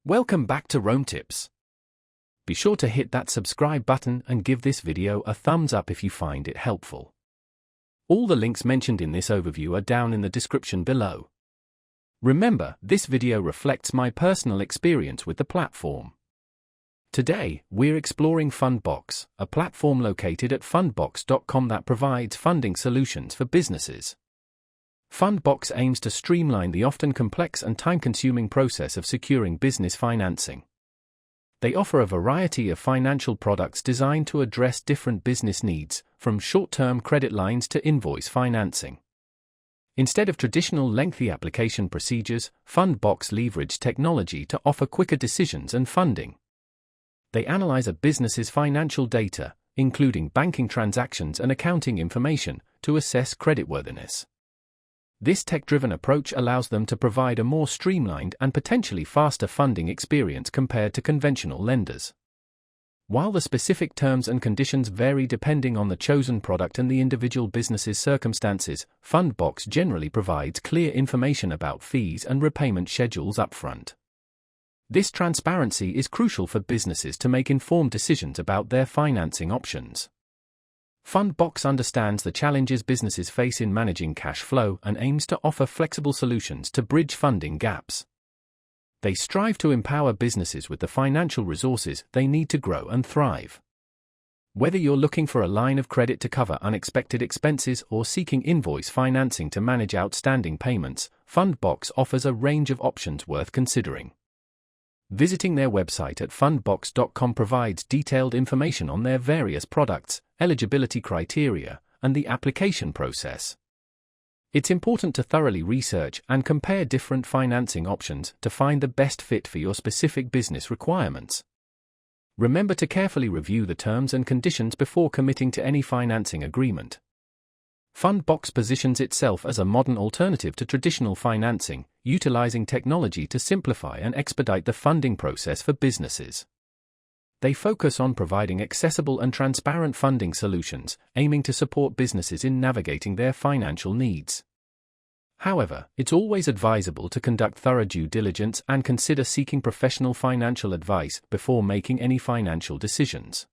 Welcome back to Rome Tips. Be sure to hit that subscribe button and give this video a thumbs up if you find it helpful. All the links mentioned in this overview are down in the description below. Remember, this video reflects my personal experience with the platform. Today, we're exploring Fundbox, a platform located at fundbox.com that provides funding solutions for businesses. Fundbox aims to streamline the often complex and time-consuming process of securing business financing. They offer a variety of financial products designed to address different business needs, from short-term credit lines to invoice financing. Instead of traditional lengthy application procedures, Fundbox leverage technology to offer quicker decisions and funding. They analyze a business's financial data, including banking transactions and accounting information, to assess creditworthiness. This tech-driven approach allows them to provide a more streamlined and potentially faster funding experience compared to conventional lenders. While the specific terms and conditions vary depending on the chosen product and the individual business's circumstances, Fundbox generally provides clear information about fees and repayment schedules upfront. This transparency is crucial for businesses to make informed decisions about their financing options. Fundbox understands the challenges businesses face in managing cash flow and aims to offer flexible solutions to bridge funding gaps. They strive to empower businesses with the financial resources they need to grow and thrive. Whether you're looking for a line of credit to cover unexpected expenses or seeking invoice financing to manage outstanding payments, Fundbox offers a range of options worth considering. Visiting their website at fundbox.com provides detailed information on their various products, eligibility criteria, and the application process. It's important to thoroughly research and compare different financing options to find the best fit for your specific business requirements. Remember to carefully review the terms and conditions before committing to any financing agreement. Fundbox positions itself as a modern alternative to traditional financing, utilizing technology to simplify and expedite the funding process for businesses. They focus on providing accessible and transparent funding solutions, aiming to support businesses in navigating their financial needs. However, it's always advisable to conduct thorough due diligence and consider seeking professional financial advice before making any financial decisions.